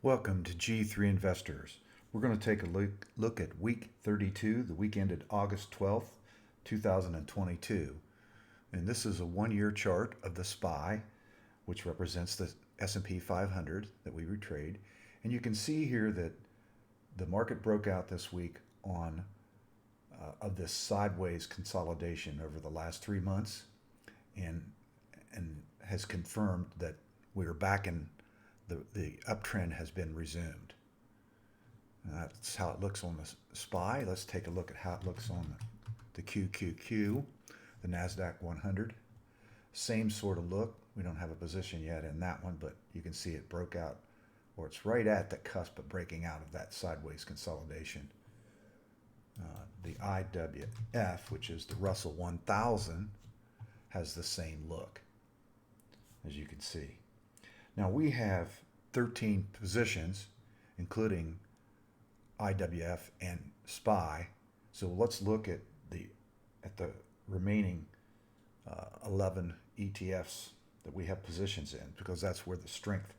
Welcome to G3 Investors. We're going to take a look at week 32, the week ended August 12th, 2022. And this is a one-year chart of the SPY, which represents the S&P 500 that we trade. And you can see here that the market broke out this week on of this sideways consolidation over the last 3 months and has confirmed that we're back in the uptrend has been resumed. That's how it looks on the SPY. Let's take a look at how it looks on the QQQ, the NASDAQ 100. Same sort of look. We don't have a position yet in that one, but you can see it broke out, or it's right at the cusp of breaking out of that sideways consolidation. The IWF, which is the Russell 1000, has the same look, as you can see. Now we have 13 positions, including IWF and SPY. So let's look at the remaining 11 ETFs that we have positions in, because that's where the strength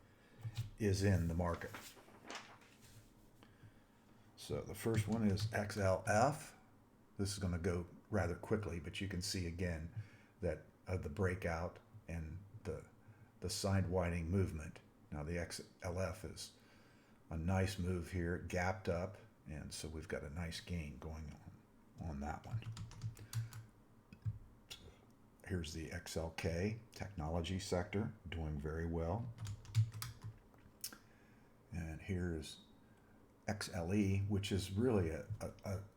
is in the market. So the first one is XLF. This is going to go rather quickly, but you can see again that the breakout and the side widening movement. Now the XLF is a nice move here. It gapped up, and so we've got a nice gain going on that one. Here's the XLK, technology sector, doing very well. And here's XLE, which is really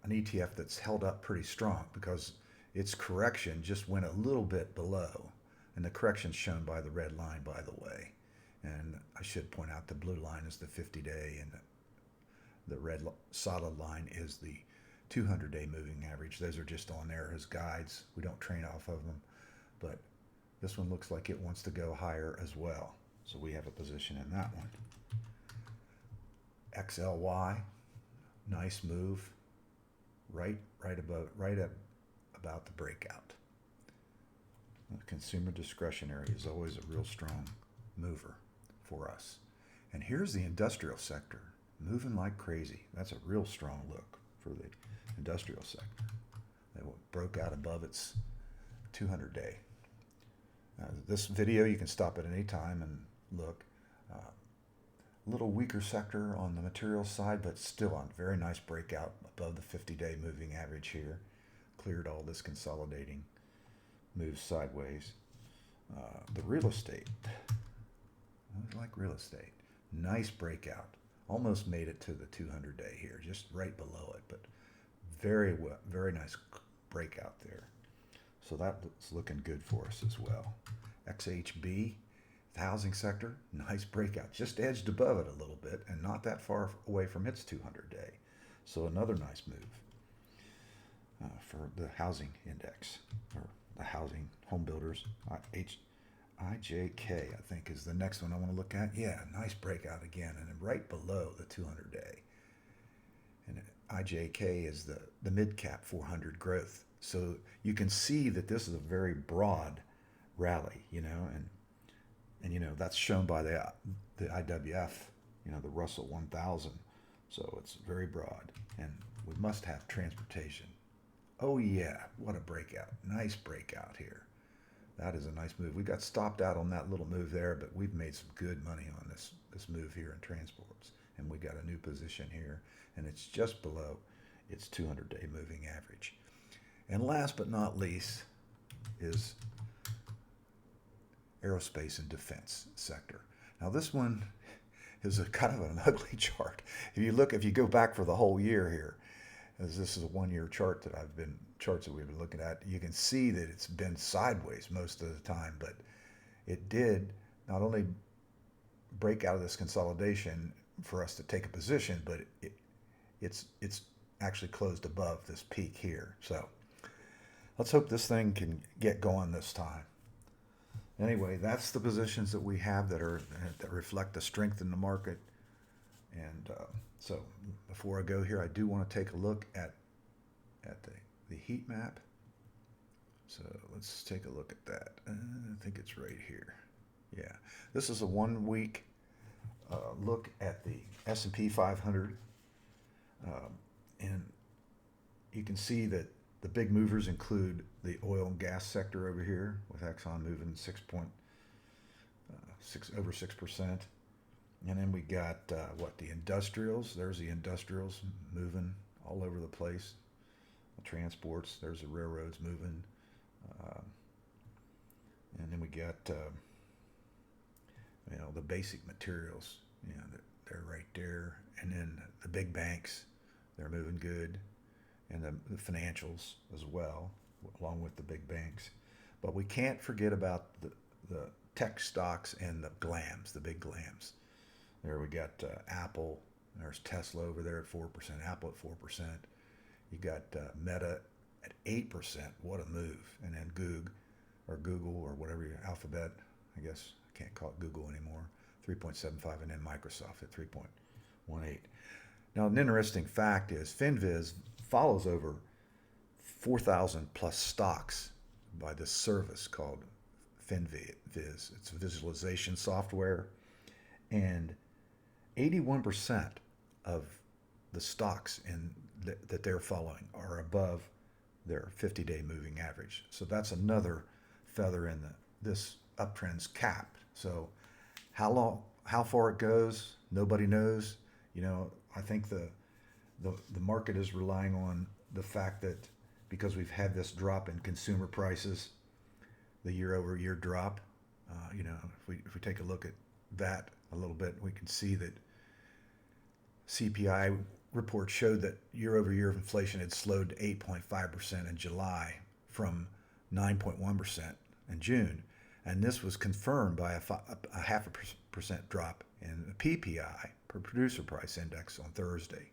an ETF that's held up pretty strong because its correction just went a little bit below. And the correction's shown by the red line, by the way. And I should point out the blue line is the 50-day, and the red solid line is the 200-day moving average. Those are just on there as guides. We don't train off of them. But this one looks like it wants to go higher as well. So we have a position in that one. XLY, nice move, right about the breakout. Consumer discretionary is always a real strong mover for us. And here's the industrial sector, moving like crazy. That's a real strong look for the industrial sector. It broke out above its 200-day. This video, you can stop at any time and look. A little weaker sector on the materials side, but still on very nice breakout above the 50-day moving average here. Cleared all this consolidating moves sideways. The real estate, I like real estate. Nice breakout. Almost made it to the 200-day here, just right below it, but very nice breakout there. So that's looking good for us as well. XHB, the housing sector, nice breakout. Just edged above it a little bit and not that far away from its 200-day. So another nice move for the housing index, or the housing home builders. IJK, I think, is the next one I want to look at. Yeah, nice breakout again, and right below the 200-day. And IJK is the mid-cap 400 growth. So you can see that this is a very broad rally, and that's shown by the IWF, the Russell 1000. So it's very broad, and we must have transportation. Oh yeah, what a breakout. Nice breakout here. That is a nice move. We got stopped out on that little move there, but we've made some good money on this move here in transports. And we got a new position here, and it's just below its 200-day moving average. And last but not least is aerospace and defense sector. Now this one is a kind of an ugly chart. If you go back for the whole year here, as this is a one-year chart charts that we've been looking at, you can see that it's been sideways most of the time, but it did not only break out of this consolidation for us to take a position, but it's actually closed above this peak here. So let's hope this thing can get going this time. Anyway, that's the positions that we have that reflect the strength in the market. And so before I go here, I do want to take a look at the heat map. So let's take a look at that. I think it's right here. Yeah, this is a 1 week look at the S&P 500, and you can see that the big movers include the oil and gas sector over here, with Exxon moving over 6%. And then we got the industrials. There's the industrials moving all over the place. The transports. There's the railroads moving. And then we got the basic materials. They're right there. And then the big banks, they're moving good, and the financials as well, along with the big banks. But we can't forget about the tech stocks and the glams, the big glams. There we got Apple. There's Tesla over there at 4%. Apple at 4%. You got Meta at 8%. What a move! And then Google or whatever your Alphabet. I guess I can't call it Google anymore. 3.75, and then Microsoft at 3.18. Now, an interesting fact is FinViz follows over 4,000 plus stocks by this service called FinViz. It's visualization software, and 81% of the stocks that they're following are above their 50-day moving average. So that's another feather in this uptrend's cap. So how far it goes, nobody knows. I think the market is relying on the fact that because we've had this drop in consumer prices, the year-over-year drop. If we take a look at that a little bit, we can see that CPI report showed that year-over-year inflation had slowed to 8.5% in July from 9.1% in June, and this was confirmed by a 0.5% drop in the PPI, per producer price index, on Thursday.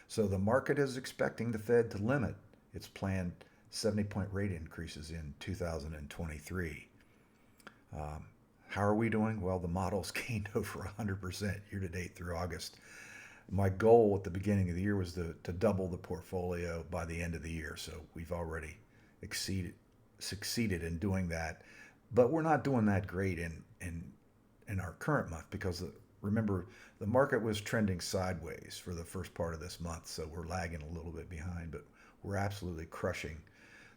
So the market is expecting the Fed to limit its planned 70-point rate increases in 2023. How are we doing? Well, the model's gained over 100% year-to-date through August. My goal at the beginning of the year was to double the portfolio by the end of the year, so we've already succeeded in doing that. But we're not doing that great in our current month because, remember, the market was trending sideways for the first part of this month, so we're lagging a little bit behind, but we're absolutely crushing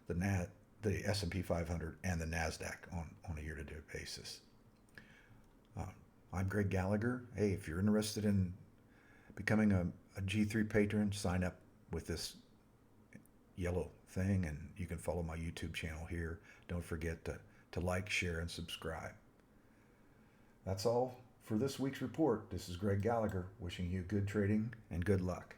the S&P 500 and the NASDAQ on a year-to-date basis. I'm Greg Gallagher. Hey, if you're interested in becoming a G3 patron, sign up with this yellow thing, and you can follow my YouTube channel here. Don't forget to like, share, and subscribe. That's all for this week's report. This is Greg Gallagher wishing you good trading and good luck.